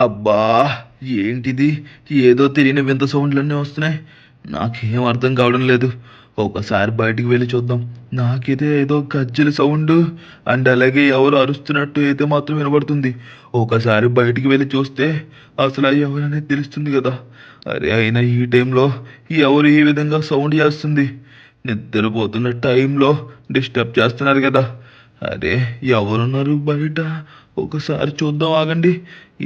అబ్బా! ఏంటిది? ఏదో తెలియని వింత సౌండ్‌లన్నీ వస్తున్నాయి. నాకేం అర్థం కావడం లేదు. ఒకసారి బయటికి వెళ్లి చూద్దాం. నాకైతే ఏదో గజ్జెల సౌండు అండ్ అలాగే ఎవరో అరుస్తున్నట్టు అయితే మాత్రం వినబడుతుంది. ఒకసారి బయటికి వెళ్లి చూస్తే అసలు ఎవరనేది తెలుస్తుంది గదా! అరే! అయినా ఈ టైంలో ఎవరు ఈ విధంగా సౌండ్ చేస్తుంది? నిద్రపోతున్న టైంలో డిస్టర్బ్ చేస్తున్నారు గదా! అరే! ఎవరున్నారు బయట? ఒకసారి చూద్దాం ఆగండి.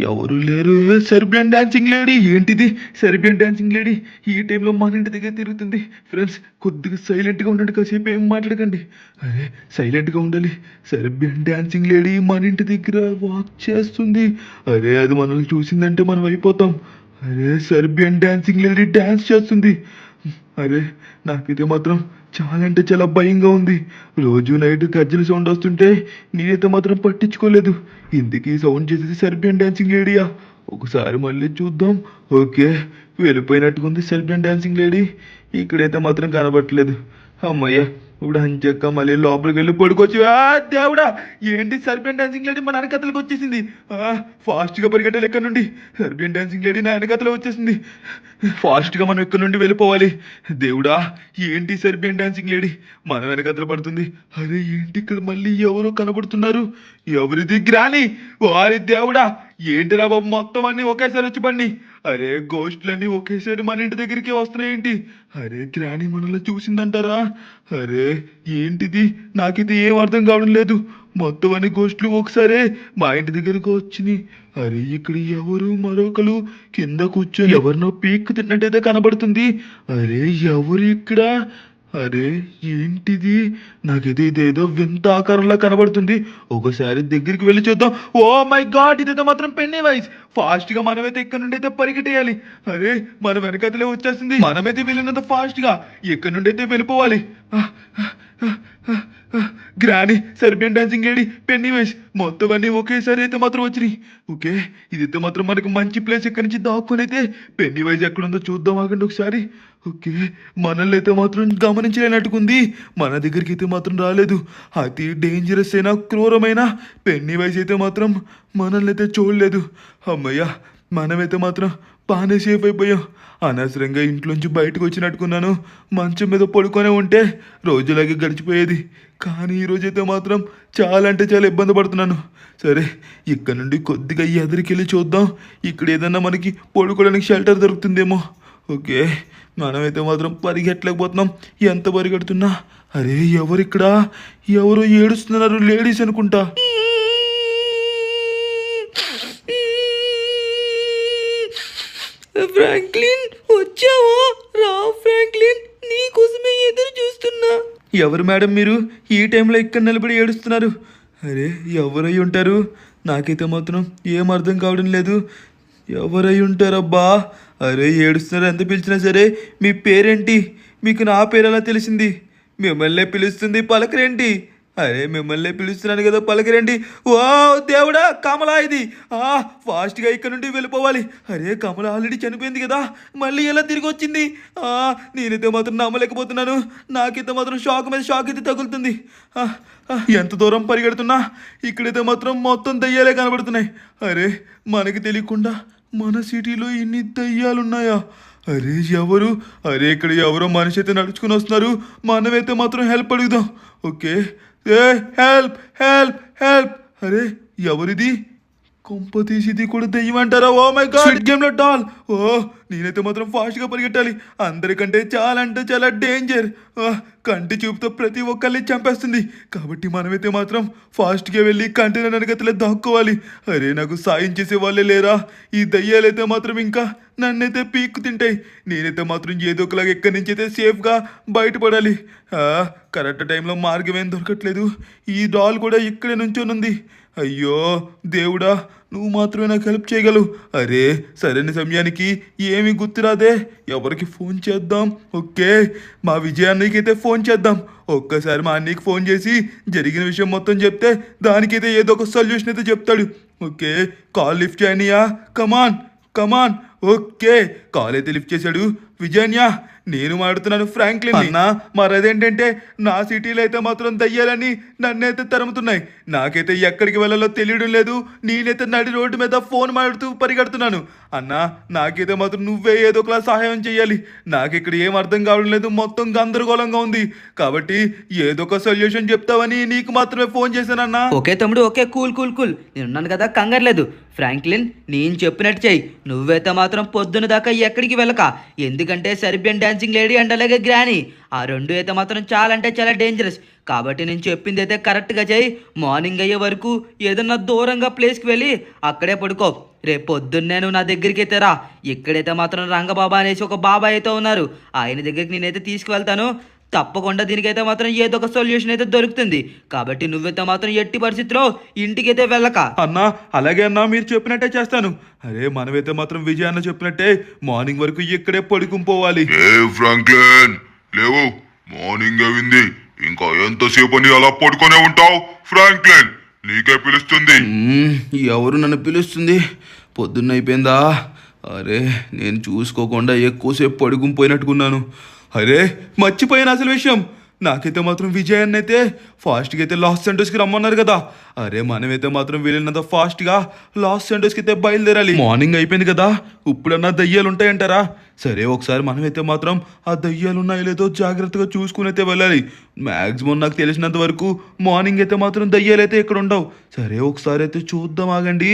ఎవరు లేరు. Serbian dancing lady. ఏంటిది? సెర్బియన్ డాన్సింగ్ లేడీ ఈ టైంలో మన ఇంటి దగ్గర తిరుగుతుంది. ఫ్రెండ్స్ కొద్దిగా సైలెంట్‌గా ఉండండి. కాసేపు ఏం మాట్లాడకండి. అరే! సైలెంట్‌గా ఉండాలి. సెర్బియన్ డాన్సింగ్ లేడీ మన ఇంటి దగ్గర వాక్ చేస్తుంది. అరే! అది మనల్ని చూసిందంటే మనం అయిపోతాం. అరే! సెర్బియన్ డాన్సింగ్ లేడీ డాన్స్ చేస్తుంది. అరే! నాకైతే మాత్రం చాలా అంటే చాలా భయంగా ఉంది. రోజు నైట్ గజ్జెల సౌండ్ వస్తుంటే నేనైతే మాత్రం పట్టించుకోలేదు. ఇంతకీ సౌండ్ చేసేది సెర్బియన్ డాన్సింగ్ లేడీయా? ఒకసారి మళ్ళీ చూద్దాం. ఓకే. వెళ్ళిపోయినట్టుగుంది సెర్బియన్ డాన్సింగ్ లేడీ. ఇక్కడైతే మాత్రం కనబడట్లేదు. హమ్మయ్య! ఇప్పుడు అంచక్క మళ్ళీ లోపలికెళ్ళి పడుకోవచ్చు. దేవుడా! ఏంటి సెర్బియన్ డాన్సింగ్ లేడీ మన వెనకాతలకి వచ్చేసింది. ఫాస్ట్‌గా పరిగెట్టాలి ఇక్కడ నుండి. సెర్బియన్ డాన్సింగ్ లేడీ నా వెనకాతల వచ్చేసింది. ఫాస్ట్‌గా మనం ఇక్కడ నుండి వెళ్ళిపోవాలి. దేవుడా! ఏంటి సెర్బియన్ డాన్సింగ్ లేడీ మన వెనకాతల పడుతుంది. అరే! ఏంటి ఇక్కడ మళ్ళీ ఎవరో కనబడుతున్నారు. ఎవరిది? గ్రానీ! ఓరి దేవుడా! ఏంటిరా బాబు మొత్తం అన్నీ ఒకేసారి వచ్చి పడినియి. అరే! గోస్ట్‌లన్నీ ఒకేసారి మన ఇంటి దగ్గరికే వస్తున్నాయేంటి? అరే! గ్రానీ మనల్ని చూసిందంటారా? అరే! ఏంటిది? నాకైతే ఏం అర్థం కావడం లేదు. మొత్తం అన్ని గోస్ట్‌లు ఒకసారే మా ఇంటి దగ్గరకు వచ్చినియి. అరే! ఇక్కడ ఎవరు మరొకరు కింద కూర్చొని ఎవరినో పీక్కుతిన్నట్టయితే కనబడుతుంది. అరే! ఎవరు ఇక్కడ? అరే! ఏంటిది? నాకైతే ఇదేదో వింత ఆకారంలా కనబడుతుంది. ఒకసారి దగ్గరికి వెళ్లి చూద్దాం. Oh my God! ఇదైతే మాత్రం పెన్నీవైస్. ఫాస్ట్‌గా మనమైతే ఇక్కడ నుండి అయితే పరిగెట్టేయాలి. అరే! మన వెనకాతలే వచ్చేసింది. మనమైతే వెళ్ళినంత ఫాస్ట్‌గా ఇక్కడి నుండి అయితే వెళ్ళిపోవాలి. ఆహ్! ఆహ్! ఆహ్! ఆహ్! ఆహ్! గ్రానీ, సెర్బియన్ డాన్సింగ్ లేడీ, పెన్నీవైస్ మొత్తం అన్నీ ఒకేసారి అయితే మాత్రం వచ్చినాయి. ఓకే. ఇదైతే మాత్రం మనకు మంచి ప్లేస్. ఇక్కడి నుంచి దాక్కొనైతే పెన్నీవైస్ ఎక్కడుందో చూద్దాం ఆగండి ఒకసారి. ఓకే. మనల్ని అయితే మాత్రం గమనించలేనట్టుకుంది. మన దగ్గరికి అయితే మాత్రం రాలేదు. అతి డేంజరస్ అయిన క్రూరమైన పెన్నీవైస్ అయితే మాత్రం మనల్ని అయితే చూడలేదు. హమ్మయ్య! మనమైతే మాత్రం బానే సేఫ్ అయిపోయాం. అనవసరంగా ఇంట్లోంచి బయటకు వచ్చినట్టుకున్నాను. మంచం మీద పడుకొనే ఉంటే రోజులాగే గడిచిపోయేది. కానీ ఈరోజైతే మాత్రం చాలా అంటే చాలా ఇబ్బంది పడుతున్నాను. సరే, ఇక్కడ నుండి కొద్దిగా ఎదురుకెళ్ళి చూద్దాం. ఇక్కడ ఏదన్నా మనకి పడుకోవడానికి షెల్టర్ దొరుకుతుందేమో. ఓకే. మనమైతే మాత్రం పరిగెట్టలేకపోతున్నాం. ఎంత పరిగెడుతున్నా అరే ఎవరిక్కడ? ఎవరో ఏడుస్తున్నారు. లేడీస్ అనుకుంటా. ఫ్రాంక్లిన్ వచ్చావా? రా ఫ్రాంక్లిన్, నీకోసమే ఎదురు చూస్తున్నా. ఎవరు మేడం మీరు? ఈ టైంలో ఇక్కడ నిలబడి ఏడుస్తున్నారు? అరే ఎవరై ఉంటారు? నాకైతే మాత్రం ఏం అర్థం కావడం లేదు. ఎవరై ఉంటారబ్బా? అరే ఏడుస్తున్నారు ఎంత పిలిచినా సరే. మీ పేరేంటి? మీకు నా పేరు ఎలా తెలిసింది? మిమ్మల్నే పిలుస్తుంది, పలకరేంటి? అరే మిమ్మల్నే పిలుస్తున్నాను కదా, పలకరేంటి? ఓ దేవుడా, కమలా ఇది. ఫాస్ట్గా ఇక్కడ నుండి వెళ్ళిపోవాలి. అరే కమల ఆల్రెడీ చనిపోయింది కదా, మళ్ళీ ఎలా తిరిగి వచ్చింది? నేనైతే మాత్రం నమ్మలేకపోతున్నాను. నాకైతే మాత్రం షాక్ మీద షాక్ అయితే తగులుతుంది. ఎంత దూరం పరిగెడుతున్నా ఇక్కడైతే మాత్రం మొత్తం దయ్యాలే కనబడుతున్నాయి. అరే మనకి తెలియకుండా మన సిటీలో ఇన్ని దయ్యాలున్నాయా? అరే ఎవరు? అరే ఇక్కడ ఎవరో మనిషి అయితే నడుచుకుని వస్తున్నారు. మనమైతే మాత్రం హెల్ప్ అడుగుదాం. ఓకే. ఏ హెల్ప్ హెల్ప్ హెల్ప్. అరే ఎవరిది? కొంప తీసి ఇది కూడా దెయ్యం అంటారా? Oh my god, squid game లో డాల్. నేనైతే మాత్రం ఫాస్ట్గా పరిగెట్టాలి. అందరికంటే చాలా అంటే చాలా డేంజర్. కంటి చూపుతో ప్రతి ఒక్కరిని చంపేస్తుంది. కాబట్టి మనమైతే మాత్రం ఫాస్ట్గా వెళ్ళి కంటైనర్ వెనకతలే దాక్కోవాలి. అరే నాకు సాయం చేసే వాళ్ళే లేరా? ఈ దయ్యాలైతే మాత్రం ఇంకా నన్నైతే పీక్కు తింటాయి. నేనైతే మాత్రం ఏదో ఒకలాగా ఎక్కడి నుంచి అయితే సేఫ్గా బయటపడాలి. కరెక్ట్ టైంలో మార్గం ఏం దొరకట్లేదు. ఈ డాల్ కూడా ఇక్కడే నుంచోనుంది. అయ్యో దేవుడా, నువ్వు మాత్రమే నాకు హెల్ప్ చేయగలవు. అరే సరైన సమయానికి ఏమీ గుర్తురాదే. ఎవరికి ఫోన్ చేద్దాం? ఓకే, మా విజయాన్నకి అయితే ఫోన్ చేద్దాం. ఒక్కసారి మా అన్నయ్యకి ఫోన్ చేసి జరిగిన విషయం మొత్తం చెప్తే దానికైతే ఏదో ఒక సొల్యూషన్ అయితే చెప్తాడు. ఓకే, కాల్ లిఫ్ట్ చేయనియా? Come on come on. ఓకే, కాల్ అయితే లిఫ్ట్ చేశాడు. విజయన్య, నేను మాడుతున్నాను ఫ్రాంక్లిన్ అన్నా. మరదేంటంటే నా సిటీలో అయితే మాత్రం దయ్యాలని నన్నైతే తరుముతున్నాయి. నాకైతే ఎక్కడికి వెళ్ళాలో తెలియడం లేదు. నేనైతే నడి రోడ్డు మీద ఫోన్ మాడుతూ పరిగెడుతున్నాను. అన్నా నాకైతే మాత్రం నువ్వే ఏదో ఒకలా సహాయం చేయాలి. నాకు ఇక్కడ ఏం అర్థం కావడం లేదు, మొత్తం గందరగోళంగా ఉంది. కాబట్టి ఏదో ఒక సొల్యూషన్ చెప్తావని నీకు మాత్రమే ఫోన్ చేశానన్నా. ఓకే తమ్ముడు, ఓకే, కూల్ కూల్ కూల్. నేనున్నాను కదా, కంగారు లేదు. ఫ్రాంక్లిన్, నేను చెప్పినట్టు చెయ్యి. నువ్వైతే మాత్రం పొద్దున దాకా ఎక్కడికి వెళ్ళక. ఎందుకంటే సెర్బియన్ డాన్సింగ్ లేడీ అండ్ అలాగే గ్రానీ, ఆ రెండు అయితే మాత్రం చాలా అంటే చాలా డేంజరస్. కాబట్టి నేను చెప్పింది అయితే కరెక్ట్గా చేయి. మార్నింగ్ అయ్యే వరకు ఏదన్నా దూరంగా ప్లేస్కి వెళ్ళి అక్కడే పడుకో. రేపు పొద్దున్నే నువ్వు నా దగ్గరికి అయితే రా. ఇక్కడైతే మాత్రం రంగబాబా అనేసి ఒక బాబా అయితే ఉన్నారు. ఆయన దగ్గరికి నేనైతే తీసుకువెళ్తాను. తప్పకుండా దీనికైతే మాత్రం ఏదో ఒక సొల్యూషన్ అయితే దొరుకుతుంది. కాబట్టి నువ్వైతే మాత్రం ఎట్టి పరిస్థితిలో ఇంటికైతే వెళ్ళక. అన్నా అలాగే అన్నా, మీరు చెప్పినట్టే చేస్తాను. అరే మనమైతే మాత్రం విజయాన్న చెప్పినట్టే మార్నింగ్ వరకు ఇక్కడే పడుకుని ఏ ఫ్రాంక్లిన్, లేవు, మార్నింగ్ అయింది. ఇంకా ఎంతసేపు నీ అలా పడుకొనే ఉంటావు? ఫ్రాంక్లిన్, నీకే పిలుస్తుంది. ఎవరు నన్ను పిలుస్తుంది? పొద్దున్న అయిపోయిందా? అరే నేను చూసుకోకుండా ఎక్కువసేపు పడుకుని పోయినట్టుకున్నాను. అరే మర్చిపోయాను అసలు విషయం. నాకైతే మాత్రం విజయాన్ని అయితే ఫాస్ట్గా అయితే లాస్ సెంటర్స్కి రమ్మన్నారు కదా. అరే మనమైతే మాత్రం వీళ్ళనంత ఫాస్ట్గా లాస్ సెంటర్స్కి అయితే బయలుదేరాలి. మార్నింగ్ అయిపోయింది కదా, ఇప్పుడన్నా దయ్యాలు ఉంటాయంటారా? సరే ఒకసారి మనమైతే మాత్రం ఆ దయ్యాలు ఉన్నాయో లేదో జాగ్రత్తగా చూసుకుని అయితే వెళ్ళాలి. మ్యాక్సిమం నాకు తెలిసినంత వరకు మార్నింగ్ అయితే మాత్రం దయ్యాలు అయితే ఇక్కడ ఉండవు. సరే ఒకసారి అయితే చూద్దాం, ఆగండి.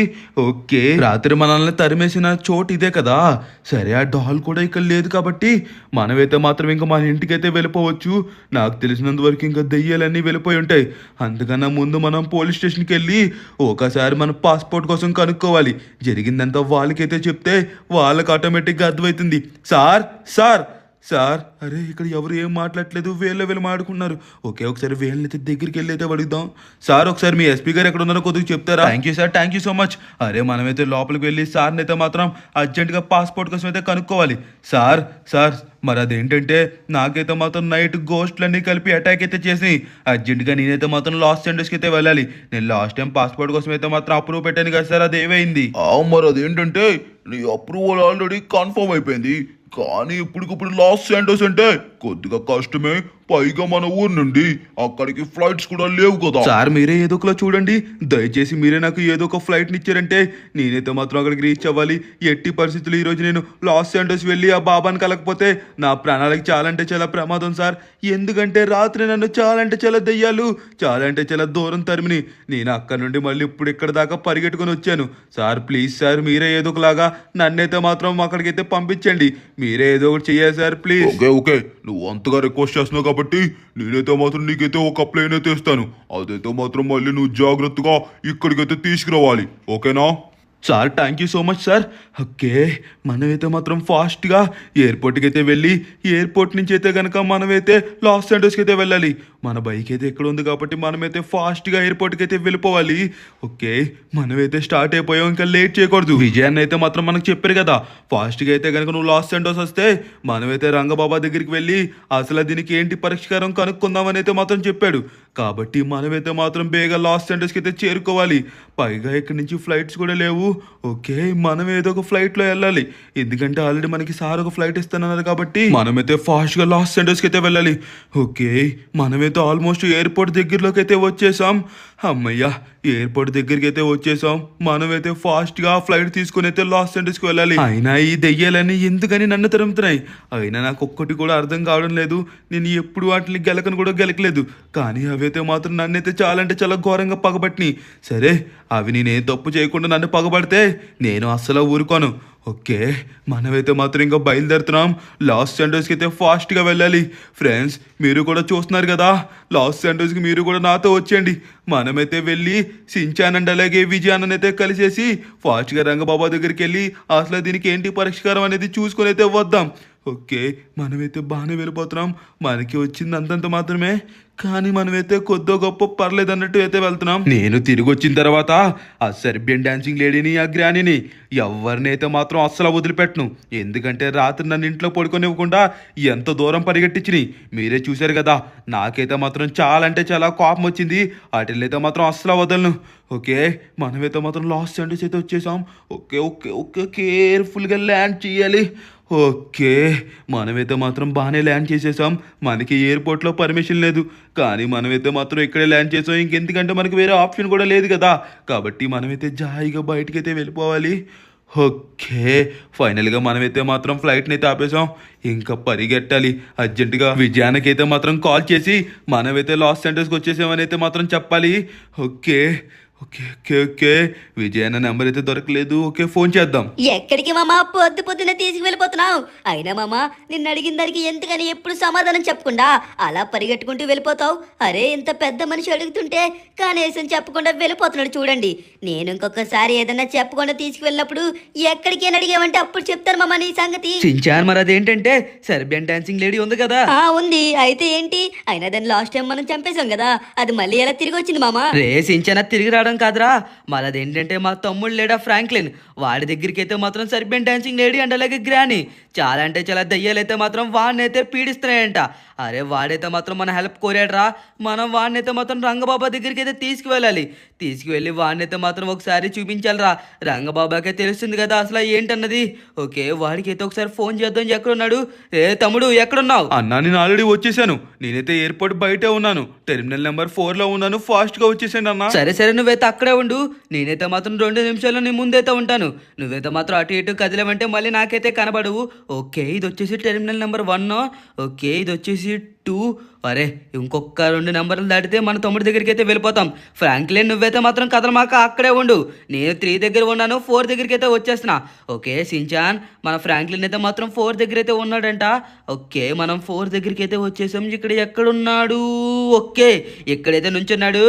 ఓకే, రాత్రి మనల్ని తరిమేసిన చోటు ఇదే కదా. సరే ఆ డాల్ కూడా ఇక్కడ లేదు కాబట్టి మనమైతే మాత్రం ఇంకా మన ఇంటికైతే వెళ్ళిపోవచ్చు. నాకు తెలిసినంత వరకు ఇంకా దయ్యాలన్నీ వెళ్ళిపోయి ఉంటాయి. అందుకన్నా ముందు మనం పోలీస్ స్టేషన్కి వెళ్ళి ఒకసారి మన పాస్పోర్ట్ కోసం కనుక్కోవాలి. జరిగిందంతా వాళ్ళకైతే చెప్తే వాళ్ళకి ఆటోమేటిక్గా అర్థమవుతుంది. సార్ సార్ సార్, అరే ఇక్కడ ఎవరు ఏం మాట్లాడలేదు, వీళ్ళు మాడుకున్నారు. ఓకే ఒకసారి వీళ్ళనైతే దగ్గరికి వెళ్ళి అయితే అడుగుదాం. సార్ ఒకసారి మీ ఎస్పీ గారు ఎక్కడ ఉన్నారో కొద్దిగా చెప్తారా? Thank you sir, thank you so much. అరే మనమైతే లోపలికి వెళ్ళి సార్ని అయితే మాత్రం అర్జెంటుగా పాస్పోర్ట్ కోసం అయితే కనుక్కోవాలి. సార్ సార్ మరి అదేంటంటే నాకైతే మాత్రం నైట్ గోస్ట్లన్నీ కలిపి అటాక్ అయితే చేసి అర్జెంటుగా నేనైతే మాత్రం లాస్ సెంటర్స్కి అయితే వెళ్ళాలి. నేను లాస్ట్ టైం పాస్పోర్ట్ కోసం అయితే మాత్రం అప్రూవ్ పెట్టాను కదా సార్, అదేమైంది? మరి అదేంటంటే నీ అప్రూవల్ ఆల్రెడీ కన్ఫర్మ్ అయిపోయింది. కానీ ఇప్పటికిప్పుడు లాస్ సెంటర్స్ అంటే కొద్దిగా కష్టమే. పైగా మన ఊరు నుండి అక్కడికి ఫ్లైట్స్ కూడా లేవు కదా. సార్ మీరే ఏదో ఒకలా చూడండి, దయచేసి మీరే నాకు ఏదో ఒక ఫ్లైట్ని ఇచ్చారంటే నేనైతే మాత్రం అక్కడికి రీచ్ అవ్వాలి. ఎట్టి పరిస్థితులు ఈరోజు నేను లాస్ ఏంజల్స్ వెళ్ళి ఆ బాబాని కలకపోతే నా ప్రాణాలకు చాలా అంటే చాలా ప్రమాదం సార్. ఎందుకంటే రాత్రి నన్ను చాలా అంటే చాలా దెయ్యాలు చాలా అంటే చాలా దూరం తరిమిని నేను అక్కడ నుండి మళ్ళీ ఇప్పుడు ఇక్కడ దాకా పరిగెట్టుకుని వచ్చాను. సార్ ప్లీజ్ సార్ మీరే ఏదో ఒకలాగా నన్నైతే మాత్రం అక్కడికైతే పంపించండి. మీరే ఏదో ఒకటి చెయ్యాలి సార్ ప్లీజ్. ఓకే ఓకే, నువ్వు అంతగా రిక్వెస్ట్ చేస్తున్నావు కాబట్టి నేనైతే మాత్రం నీకైతే ఒక ప్లేన్ అయితే ఇస్తాను. అదైతే మాత్రం మళ్ళీ నువ్వు జాగ్రత్తగా ఇక్కడికైతే తీసుకురావాలి, ఓకేనా? Sir thank you so much sir. Okay మనమైతే మాత్రం ఫాస్ట్గా ఎయిర్పోర్ట్కి అయితే వెళ్ళి ఎయిర్పోర్ట్ నుంచి అయితే కనుక మనమైతే లాస్ ఏంజల్స్కి అయితే వెళ్ళాలి. మన బైక్ అయితే ఎక్కడ ఉంది కాబట్టి మనమైతే ఫాస్ట్గా ఎయిర్పోర్ట్కి అయితే వెళ్ళిపోవాలి. ఓకే మనమైతే స్టార్ట్ అయిపోయాం, ఇంకా లేట్ చేయకూడదు. విజయాన్ని అయితే మాత్రం మనకు చెప్పారు కదా, ఫాస్ట్గా అయితే కనుక నువ్వు లాస్ ఏంజల్స్ వస్తే మనమైతే రంగబాబా దగ్గరికి వెళ్ళి అసలు దీనికి ఏంటి పరిష్కారం కనుక్కుందామని అయితే మాత్రం చెప్పాడు. కాబట్టి మనమైతే మాత్రం బేగా లాస్ ఏంజల్స్కి అయితే చేరుకోవాలి. పైగా ఇక్కడి నుంచి ఫ్లైట్స్ కూడా లేవు. ఓకే మనం ఏదో ఒక ఫ్లైట్లో వెళ్ళాలి, ఎందుకంటే ఆల్రెడీ మనకి సార్ ఒక ఫ్లైట్ ఇస్తున్నారు కాబట్టి మనమైతే ఫాస్ట్గా లాస్ ఏంజల్స్కి అయితే వెళ్ళాలి. ఓకే మనమైతే ఆల్మోస్ట్ ఎయిర్పోర్ట్ దగ్గరలోకి అయితే వచ్చేసాం. అమ్మయ్య ఎయిర్పోర్ట్ దగ్గరికి అయితే వచ్చేసాం. మనమైతే ఫాస్ట్గా ఫ్లైట్ తీసుకుని అయితే లాస్ ఏంజల్స్కి వెళ్ళాలి. అయినా ఈ దెయ్యాలని ఎందుకని నన్ను తరుముతున్నాయి? అయినా నాకు ఒక్కటి కూడా అర్థం కావడం లేదు. నేను ఎప్పుడు వాటిని గెలకను కూడా గెలకలేదు, కానీ అవైతే మాత్రం నన్నైతే చాలా అంటే చాలా ఘోరంగా పగబట్టినాయి. సరే అవి నేనేం తప్పు చేయకుండా నన్ను పగబడితే నేను అస్సలు ఊరుకోను. ఓకే మనమైతే మాత్రం ఇంకా బయలుదేరుతున్నాం. లాస్ ఏంజల్స్కి అయితే ఫాస్ట్గా వెళ్ళాలి. ఫ్రెండ్స్ మీరు కూడా చూస్తున్నారు కదా, లాస్ ఏంజల్స్కి మీరు కూడా నాతో వచ్చేయండి. మనమైతే వెళ్ళి సించాన్ అండ్ అలాగే విజయాన్ని అయితే కలిసేసి ఫాస్ట్గా రంగబాబా దగ్గరికి వెళ్ళి అసలు దీనికి ఏంటి పరిష్కారం అనేది చూసుకొని అయితే వద్దాం. ఓకే మనమైతే బాగానే వెళ్ళిపోతున్నాం. మనకి వచ్చింది అంతంత మాత్రమే, కానీ మనమైతే కొద్దో గొప్ప పర్లేదు అన్నట్టు అయితే వెళ్తున్నాం. నేను తిరిగి వచ్చిన తర్వాత ఆ సెర్బియన్ డాన్సింగ్ లేడీని ఆ గ్రానీని ఎవరినైతే మాత్రం అస్సలు వదిలిపెట్టను. ఎందుకంటే రాత్రి నన్ను ఇంట్లో పడుకోనివ్వకుండా ఎంత దూరం పరిగెట్టించినాయి మీరే చూశారు కదా. నాకైతే మాత్రం చాలా అంటే చాలా కోపం వచ్చింది. వాటిల్లైతే మాత్రం అస్సలు వదలను. ఓకే మనమైతే మాత్రం లాస్ ఏంజల్స్ అయితే వచ్చేసాం. ఓకే ఓకే ఓకే కేర్ఫుల్గా ల్యాండ్ చేయాలి. ఓకే, మనమైతే మాత్రం బాగానే ల్యాండ్ చేసేసాం. మనకి ఎయిర్పోర్ట్లో పర్మిషన్ లేదు, కానీ మనమైతే మాత్రం ఇక్కడే ల్యాండ్ చేసాం. ఇంకెందుకంటే మనకి వేరే ఆప్షన్ కూడా లేదు కదా, కాబట్టి మనమైతే జాయిగా బయటికైతే వెళ్ళిపోవాలి. ఓకే, ఫైనల్గా మనమైతే మాత్రం ఫ్లైట్ని అయితే ఆపేసాం. ఇంకా పరిగెట్టాలి అర్జెంటుగా. విజయానికైతే మాత్రం కాల్ చేసి మనమైతే లాస్ ఏంజల్స్కి వచ్చేసామని అయితే మాత్రం చెప్పాలి. Okay okay okay okay, Vijayanna number అయితే దొరకలేదు. ఓకే, ఫోన్ చేద్దాం. ఎక్కడికి మామ పొద్దున తీసుకువెళ్ళిపోతున్నావు? అయినా మామ నిన్ను అడిగిన దానికి ఎందుకని ఎప్పుడు సమాధానం చెప్పకుండా అలా పరిగెట్టుకుంటూ వెళ్ళిపోతావు? అరే ఇంత పెద్ద మనిషి అడుగుతుంటే కనీసం చెప్పకుండా వెళ్ళిపోతున్నాడు చూడండి. నేను ఇంకొకసారి ఏదైనా చెప్పకుండా తీసుకువెళ్ళినప్పుడు ఎక్కడికి అని అడిగావంటే అప్పుడు చెప్తాను మామ నీ సంగతి. సించాన్ మరి అదేంటంటే సెర్బియన్ డాన్సింగ్ లేడీ ఉంది కదా. ఉంది, అయితే ఏంటి? అయినా దాన్ని లాస్ట్ టైం మనం చంపేశాం కదా, అది మళ్ళీ ఎలా తిరిగి వచ్చింది మామ? రే సించాన్ తిరిగి రావడం కాదురా, మళ్ళదేంటంటే మా తమ్ముడు లేడా ఫ్రాంక్లిన్, వాడి దగ్గరికి అయితే మాత్రం సెర్బియన్ డాన్సింగ్ లేడీ అండ్ అలాగే గ్రానీ చాలా అంటే చాలా దయ్యాలైతే మాత్రం వాడినైతే పీడిస్తున్నాయంట. అరే వాడైతే మాత్రం మన హెల్ప్ కోరాడరా, మనం వాడినైతే మాత్రం రంగబాబా దగ్గరికి అయితే తీసుకువెళ్ళాలి. తీసుకువెళ్ళి వాడినైతే మాత్రం ఒకసారి చూపించాలిరా. రంగబాబాకే తెలుస్తుంది కదా అసలు ఏంటన్నది. ఓకే, వాడికి అయితే ఒకసారి ఫోన్ చేద్దాం. ఎక్కడున్నాడు? ఏ తమ్ముడు ఎక్కడున్నావు? అన్నా, నేను ఆల్రెడీ వచ్చేసాను. నేనైతే ఎయిర్పోర్ట్ బయటే ఉన్నాను, టెర్మినల్ నెంబర్ 4లో ఉన్నాను. ఫాస్ట్గా వచ్చేసాను అన్నా. సరే సరే, నువ్వైతే అక్కడే ఉండు. నేనైతే మాత్రం 2 నిమిషాల్లో నీ ముందైతే ఉంటాను. నువ్వైతే మాత్రం అటు ఇటు కదిలేమంటే మళ్ళీ నాకైతే కనబడవు. ఓకే, ఇది వచ్చేసి టెర్మినల్ నెంబర్ 1. ఓకే, ఇది వచ్చేసి 2. అరే ఇంకొక 2 నెంబర్లు దాటితే మన తమ్ముడి దగ్గరికి అయితే వెళ్ళిపోతాం. ఫ్రాంక్లిన్ నువ్వైతే మాత్రం కదలమాక అక్కడే ఉండు. నేను 3 దగ్గర ఉన్నాను, 4 దగ్గరికి అయితే వచ్చేస్తున్నా. ఓకే సించాన్, మన ఫ్రాంక్లిన్ అయితే మాత్రం 4 దగ్గర అయితే ఉన్నాడంట. ఓకే, మనం 4 దగ్గరికి అయితే వచ్చేసాం. ఇక్కడ ఎక్కడున్నాడు? ఓకే, ఇక్కడైతే నుంచున్నాడు.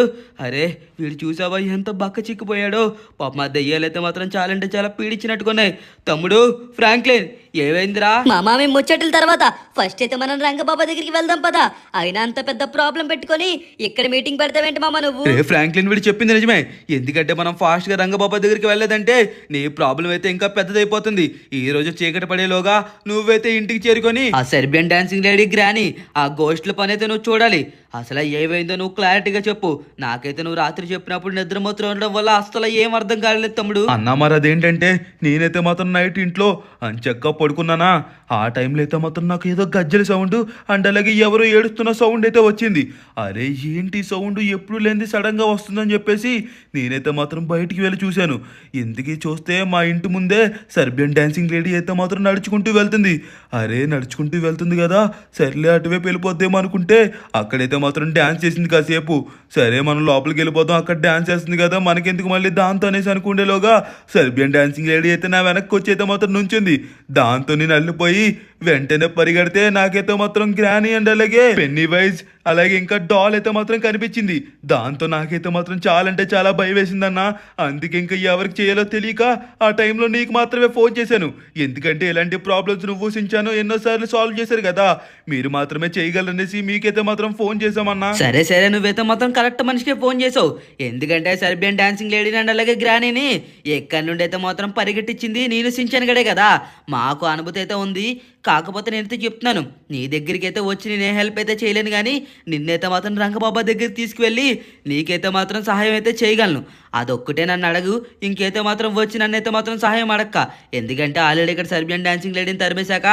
అరే వీడు చూసావా ఎంత బక్క చిక్కిపోయాడో. పాప మా దయ్యాలైతే మాత్రం చాలా అంటే చాలా పీడించినట్టుకున్నాయి. తమ్ముడు ఫ్రాంక్లిన్ ఏమైందిరా? మామ మేము ముచ్చట్ల తర్వాత ఫస్ట్ అయితే మనం రంగబాబా దగ్గరికి వెళ్దాం పదా. అయినా అంత పెద్ద ప్రాబ్లం పెట్టుకొని ఇక్కడ మీటింగ్ పెడతావేంటి మామ నువ్వు? రే ఫ్రాంక్లిన్, వీడు చెప్పింది నిజమే. ఎందుకంటే మనం ఫాస్ట్గా రంగబాబా దగ్గరికి వెళ్ళలేదంటే నీ ప్రాబ్లం అయితే ఇంకా పెద్దదైపోతుంది. ఈ రోజు చీకటి పడేలోగా నువ్వైతే ఇంటికి చేరుకొని ఆ సెర్బియన్ డాన్సింగ్ లేడీ గ్రానీ ఆ గోస్ట్ల పని అయితే నువ్వు చూడాలి. అసలు ఏమైందో నువ్వు క్లారిటీగా చెప్పు. నాకైతే నువ్వు రాత్రి చెప్పినప్పుడు నిద్రమూత్రం ఉండడం వల్ల అసలు ఏం అర్థం కాలేదు తమ్ముడు. అన్నా, మరి అదేంటంటే నేనైతే మాత్రం నైట్ ఇంట్లో అంచక్క పడుకున్నానా, ఆ టైంలో అయితే మాత్రం నాకు ఏదో గజ్జల సౌండ్ అండ్ అలాగే ఎవరో ఏడుస్తున్న సౌండ్ అయితే వచ్చింది. అరే ఏంటి సౌండ్ ఎప్పుడు లేనిది సడన్గా వస్తుందని చెప్పేసి నేనైతే మాత్రం బయటికి వెళ్ళి చూశాను. ఎందుకు చూస్తే మా ఇంటి ముందే సెర్బియన్ డాన్సింగ్ లేడీ అయితే మాత్రం నడుచుకుంటూ వెళ్తుంది. అరే నడుచుకుంటూ వెళ్తుంది కదా, సర్లే అటువైపు వెళ్ళిపోద్దేమో అనుకుంటే అక్కడైతే మాత్రం డ్యాన్స్ చేసింది కాసేపు. సరే మనం లోపలికి వెళ్ళిపోదాం, అక్కడ డ్యాన్స్ చేస్తుంది కదా, మనకెందుకు మళ్ళీ దాంతో అనేసి అనుకుండేలోగా సెర్బియన్ డాన్సింగ్ లేడీ అయితే నా వెనక్కి వచ్చి అయితే మాత్రం నుంచింది. దాంతో నేను అల్లిపోయి వెంటనే పరిగెడితే నాకైతే మాత్రం గ్రానీ అండ్ అలాగే పెన్నీ వైజ్ అలాగే ఇంకా డాల్ అయితే మాత్రం కనిపించింది. దాంతో నాకైతే మాత్రం చాలా అంటే చాలా భయం వేసిందన్నా. అందుకే ఇంకా ఎవరికి చేయాలో తెలియక ఆ టైంలో నీకు మాత్రమే ఫోన్ చేశాను. ఎందుకంటే ఇలాంటి ప్రాబ్లమ్స్ నువ్వు సించాను ఎన్నోసార్లు సాల్వ్ చేశారు కదా, మీరు మాత్రమే చేయగలరనేసి మీకైతే మాత్రం ఫోన్ చేశామన్నా. సరే సరే, నువ్వైతే మాత్రం కరెక్ట్ మనిషికే ఫోన్ చేసావు. ఎందుకంటే సెర్బియన్ డాన్సింగ్ లేడీ అండ్ అలాగే గ్రానీని ఎక్కడి నుండి అయితే మాత్రం పరిగెట్టించింది నేను సించాను గడే కదా. మాకు అనుభూతి అయితే ఉంది, కాకపోతే నేనైతే చెప్తున్నాను నీ దగ్గరికి అయితే వచ్చి నేనే హెల్ప్ అయితే చేయలేను, కానీ నిన్నైతే మాత్రం రంగబాబా దగ్గరికి తీసుకువెళ్ళి నీకైతే మాత్రం సహాయం అయితే చేయగలను. అదొక్కటే నన్ను అడగు, ఇంకైతే మాత్రం వచ్చి నన్నైతే మాత్రం సహాయం అడక్క. ఎందుకంటే ఆల్రెడీ ఇక్కడ సెర్బియన్ డాన్సింగ్ లేడీని తరిమేశాక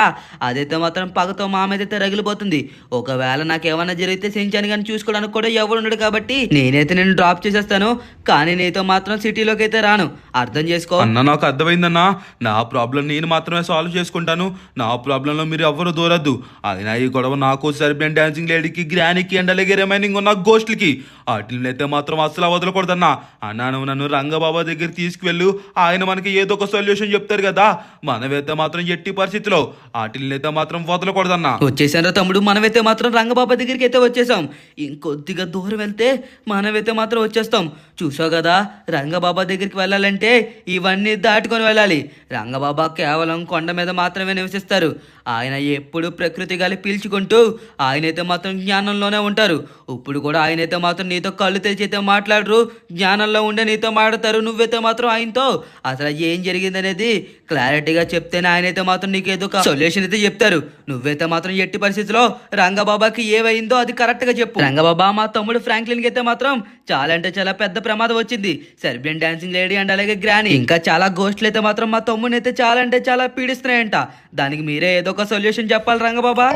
అదైతే మాత్రం పగతో మామైతే రగిలిపోతుంది. ఒకవేళ నాకు ఏమన్నా జరిగితే సించాను కానీ చూసుకోవడానికి కూడా ఎవరు ఉండడు, కాబట్టి నేనైతే నేను డ్రాప్ చేసేస్తాను. కానీ నీతో మాత్రం సిటీలోకి అయితే రాను, అర్థం చేసుకో. అన్న నాకు అర్థమైందన్నా, నా ప్రాబ్లం నేను మాత్రమే సాల్వ్ చేసుకుంటాను. నా ప్రాబ్లంలో మీరు ఎవ్వరు దూరద్దు. అయినా ఈ గొడవ నాకు సెర్బియన్ డాన్సింగ్ లేడీకి గ్రానీకి అండ్ అలాగే రిమైనింగ్ ఉన్న గోస్ట్లకి వాటినైతే మాత్రం అసలు వదలకూడదన్నా. అన్నా నువ్వు నన్ను రంగబాబా దగ్గర తీసుకువెళ్ళు, ఆయన మనకి ఏదో ఒక సొల్యూషన్ చెప్తారు కదా, మనమైతే మాత్రం ఎట్టి పరిస్థితిలో వాటినైతే మాత్రం వదలకూడదన్నా. వచ్చేసారా తమ్ముడు, మనమైతే మాత్రం రంగబాబా దగ్గరికి అయితే వచ్చేసాం. ఇంకొద్దిగా దూరం వెళ్తే మనమైతే మాత్రం వచ్చేస్తాం. చూసావు కదా, రంగబాబా దగ్గరికి వెళ్ళాలంటే ఇవన్నీ దాటుకొని వెళ్ళాలి. రంగబాబా కేవలం కొండ మీద మాత్రమే నివసిస్తారు. ఆయన ఎప్పుడు ప్రకృతి గాలి పీల్చుకుంటూ ఆయనైతే మాత్రం జ్ఞానంలోనే ఉంటారు. ఇప్పుడు కూడా ఆయనైతే మాత్రం నీతో కళ్ళు తెరిచైతే మాట్లాడరు, జ్ఞానంలో ఉండే నీతో మాట్లాడతారు. నువ్వైతే మాత్రం ఆయనతో అసలు ఏం జరిగిందనేది క్లారిటీగా చెప్తేనే ఆయనైతే మాత్రం నీకు ఏదో ఒక సొల్యూషన్ అయితే చెప్తారు. నువ్వైతే మాత్రం ఎట్టి పరిస్థితిలో రంగబాబాకి ఏమైందో అది కరెక్ట్గా చెప్పు. రంగబాబా మా తమ్ముడు ఫ్రాంక్లిన్కి అయితే మాత్రం చాలా అంటే చాలా పెద్ద ప్రమాదం వచ్చింది. సెర్బియన్ డాన్సింగ్ లేడీ అండ్ అలాగే గ్రానీ ఇంకా చాలా గోస్ట్లు అయితే మాత్రం మా తమ్ముడిని అయితే చాలా అంటే చాలా పీడిస్తున్నాయంట. దానికి మీరే ఏదో ఒక సొల్యూషన్ చెప్పాలి రంగబాబా.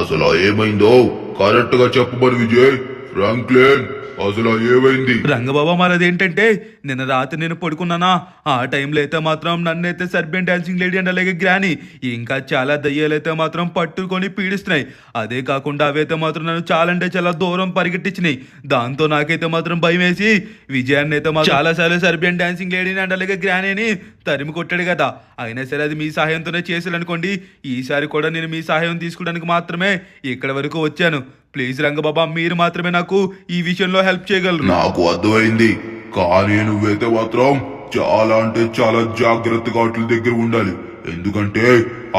అసలు ఏమైందో కరెక్ట్ గా చెప్పమని విజయ్. ఫ్రాంక్లిన్ అసలు ఏమైంది? రంగబాబా మరి అదేంటంటే నిన్న రాత్రి నేను పడుకున్నానా, ఆ టైంలో అయితే మాత్రం నన్నైతే సర్బియన్ డాన్సింగ్ లేడీ అండ్ అలాగే గ్రానీ ఇంకా చాలా దయ్యాలు అయితే మాత్రం పట్టుకొని పీడిస్తున్నాయి. అదే కాకుండా అవైతే మాత్రం నన్ను చాలా అంటే చాలా దూరం పరిగెట్టించినాయి. దాంతో నాకైతే మాత్రం భయం వేసి విజయాన్ని అయితే మాత్రం చాలాసార్లు సర్బియన్ డాన్సింగ్ లేడీని అండ్ అలాగే గ్రానీని తరిమి కొట్టాడు కదా. అయినా సరే అది మీ సహాయంతోనే చేసాలనుకోండి. ఈసారి కూడా నేను మీ సహాయం తీసుకోవడానికి మాత్రమే ఇక్కడ వరకు వచ్చాను. ప్లీజ్ రంగబాబా, మీరు మాత్రమే నాకు ఈ విషయంలో హెల్ప్ చేయగలరు. నాకు అర్థమైంది, కానీ నువ్వైతే మాత్రం చాలా అంటే చాలా జాగ్రత్తగా వాటి దగ్గర ఉండాలి. ఎందుకంటే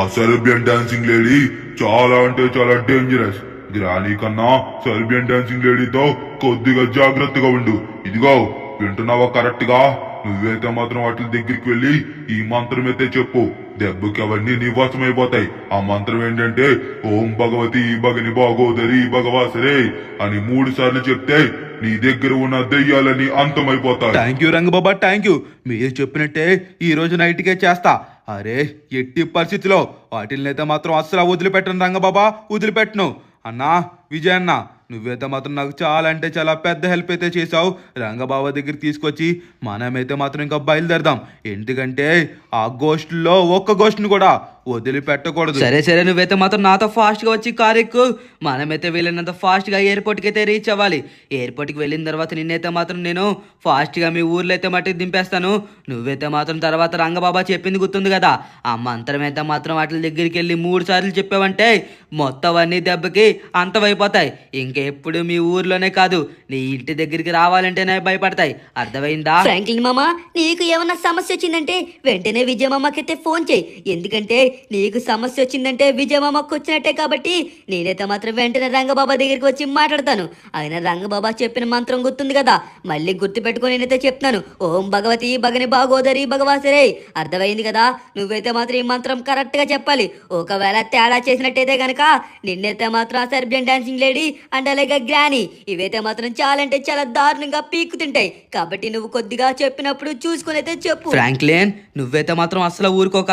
ఆ సెర్బియన్ డాన్సింగ్ లేడీ చాలా అంటే చాలా డేంజరస్. గ్రానీ కన్నా సెర్బియన్ డాన్సింగ్ లేడీతో కొద్దిగా జాగ్రత్తగా ఉండు. ఇదిగో వింటున్నావా కరెక్ట్ గా? నువ్వైతే మాత్రం వాటి దగ్గరికి వెళ్ళి ఈ మంత్రం అయితే చెప్పు. దెబ్బకి అవన్నీ నివాసమైపోతాయి. ఆ మంత్రం ఏంటంటే ఓం భగవతి భగని భాగోదరి భగవాసరే అని 3 సార్లు చెప్తే నీ దగ్గర ఉన్న దెయ్యాలని అంతమైపోతాయి. Thank you Rangababa, thank you. మీరు చెప్పినట్టే ఈ రోజు నైట్కే చేస్తా. అరే ఎట్టి పరిస్థితిలో వాటిని అయితే మాత్రం అస్సలు వదిలిపెట్టను రంగబాబా, వదిలిపెట్టను. అన్నా విజయ్ అన్న, నువ్వైతే మాత్రం నాకు చాలా అంటే చాలా పెద్ద హెల్ప్ అయితే చేసావు. రంగబాబా దగ్గరికి తీసుకొచ్చి మనమైతే మాత్రం ఇంకా బయలుదేరదాం. ఎందుకంటే ఆ గోష్ఠుల్లో ఒక్క గోష్ఠిని కూడా వదిలిపెట్టకూడదు. సరే సరే, నువ్వైతే మాత్రం నాతో ఫాస్ట్గా వచ్చి కారు ఎక్కు. మనమైతే వెళ్ళినంత ఫాస్ట్గా ఎయిర్పోర్ట్కి అయితే రీచ్ అవ్వాలి. ఎయిర్పోర్ట్కి వెళ్ళిన తర్వాత నిన్నైతే మాత్రం నేను ఫాస్ట్గా మీ ఊర్లో అయితే మట్టి దింపేస్తాను. నువ్వైతే మాత్రం తర్వాత రంగబాబా చెప్పింది గుర్తుంది కదా, ఆ మంత్రం అయితే మాత్రం వాటి దగ్గరికి వెళ్ళి 3 సార్లు చెప్పావంటే మొత్తం అన్ని దెబ్బకి అంతమైపోతాయి. ఇంకెప్పుడు మీ ఊర్లోనే కాదు నీ ఇంటి దగ్గరికి రావాలంటేనే భయపడతాయి. అర్థమైందా? ఫ్రాంక్లిన్ మామ, నీకు ఏమన్నా సమస్య వచ్చిందంటే వెంటనే విజయ మామకైతే ఫోన్ చేయి. ఎందుకంటే నీకు సమస్య వచ్చిందంటే విజయ మామకు వచ్చినట్టే. కాబట్టి నేనైతే మాత్రం వెంటనే రంగబాబా దగ్గరికి వచ్చి మాట్లాడతాను. ఆయన రంగబాబా చెప్పిన మంత్రం గుర్తుంది కదా, మళ్ళీ గుర్తు పెట్టుకొని నేనైతే చెప్తాను. ఓం భగవతి భగని భాగోదరి భగవాసరే. అర్థమైంది కదా? నువ్వైతే మాత్రం ఈ మంత్రం కరెక్ట్ గా చెప్పాలి. ఒకవేళ తేడా చేసినట్టయితే గనక నిన్నైతే మాత్రం ఆ సెర్బియన్ డాన్సింగ్ లేడీ అండ్ అలాగే గ్రానీ ఇవైతే మాత్రం చాలా అంటే చాలా దారుణంగా పీక్కుతుంటాయి. కాబట్టి నువ్వు కొద్దిగా చెప్పినప్పుడు చూసుకుని అయితే చెప్పు. ఫ్రాంక్లిన్, నువ్వైతే మాత్రం అసలు ఊరుకోక.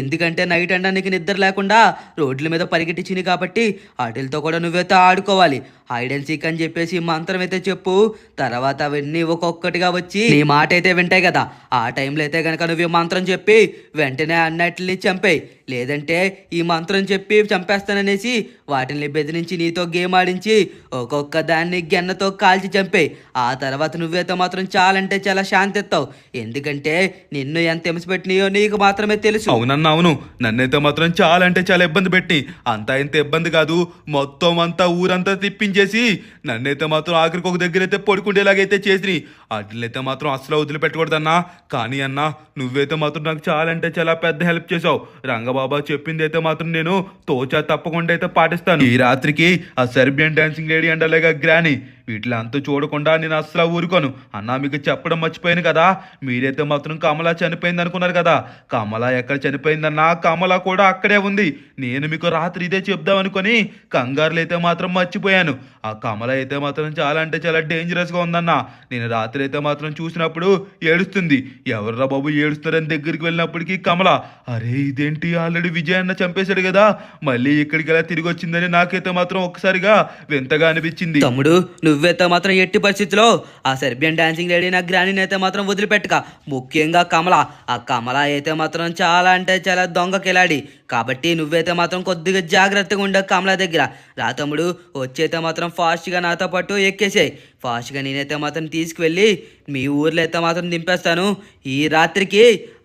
ఎందుకంటే నైట్ అండా నీకు నిద్ర లేకుండా రోడ్ల మీద పరిగెట్టించింది కాబట్టి వాటితో కూడా నువ్వైతే ఆడుకోవాలి. హైడ్ అండ్ సీక్ అని చెప్పేసి మంత్రం అయితే చెప్పు. తర్వాత అవన్నీ ఒక్కొక్కటిగా వచ్చి నీ మాట అయితే వింటాయి కదా. ఆ టైంలో అయితే కనుక నువ్వు ఈ మంత్రం చెప్పి వెంటనే అన్నిటిని చంపేయి. లేదంటే ఈ మంత్రం చెప్పి చంపేస్తాననేసి వాటిని బెదిరించి నీతో గేమ్ ఆడించి ఒక్కొక్క దాన్ని గెన్నతో కాల్చి చంపేయి. ఆ తర్వాత నువ్వైతే మాత్రం చాలా అంటే చాలా శాంతి ఎత్తావు. ఎందుకంటే నిన్ను ఎంత హింస పెట్టినాయో నీకు మాత్రమే తెలుసు. అవునన్నా అవును, నన్నైతే మాత్రం చాలా అంటే చాలా ఇబ్బంది పెట్టి, అంతా ఇంత ఇబ్బంది కాదు, మొత్తం అంతా ఊరంతా తిప్పించేసి నన్నైతే మాత్రం ఆఖరికి ఒక దగ్గర అయితే పడుకుండేలాగైతే చేసి వాటినైతే మాత్రం అసలు వదిలిపెట్టకూడదన్నా. కానీ అన్నా నువ్వైతే మాత్రం నాకు చాలా అంటే చాలా పెద్ద హెల్ప్ చేసావు. రంగబాబా చెప్పింది అయితే మాత్రం నేను తోచా తప్పకుండా అయితే పాటిస్తాను. ఈ రాత్రికి ఆ సెర్బియన్ డాన్సింగ్ లేడీ అండ్ అలాగే గ్రానీ వీటిలంతా చూడకుండా నేను అస్సలు ఊరుకోను. అన్నా మీకు చెప్పడం మర్చిపోయాను కదా, మీరైతే మాత్రం కమల చనిపోయింది అనుకున్నారు కదా. కమల ఎక్కడ చనిపోయిందన్నా, కమల కూడా అక్కడే ఉంది. నేను మీకు రాత్రి ఇదే చెప్దాం అనుకొని కంగారులు అయితే మాత్రం మర్చిపోయాను. ఆ కమల అయితే మాత్రం చాలా అంటే చాలా డేంజరస్గా ఉందన్నా. నేను రాత్రి అయితే మాత్రం చూసినప్పుడు ఏడుస్తుంది. ఎవర్రా బాబు ఏడుస్తున్నారని దగ్గరికి వెళ్ళినప్పటికీ కమల, అరే ఇదేంటి ఆల్రెడీ విజయాన్న చంపేశాడు కదా, మళ్ళీ ఇక్కడికి ఎలా తిరిగి వచ్చిందని నాకైతే మాత్రం ఒక్కసారిగా వింతగా అనిపించింది. తమ్ముడు, నువ్వైతే మాత్రం ఎట్టి పరిస్థితిలో ఆ సెర్బియన్ డాన్సింగ్ లేడీ నా గ్రానీని అయితే మాత్రం వదిలిపెట్టక. ముఖ్యంగా కమల, ఆ కమల అయితే మాత్రం చాలా అంటే చాలా దొంగ కిలాడి. కాబట్టి నువ్వైతే మాత్రం కొద్దిగా జాగ్రత్తగా ఉండే కమల దగ్గర. రా తమ్ముడు, వచ్చైతే మాత్రం ఫాస్ట్గా నాతో పాటు ఎక్కేసాయి. ఫాస్ట్గా నేనైతే మాత్రం తీసుకువెళ్ళి మీ ఊర్లో అయితే మాత్రం దింపేస్తాను. ఈ రాత్రికి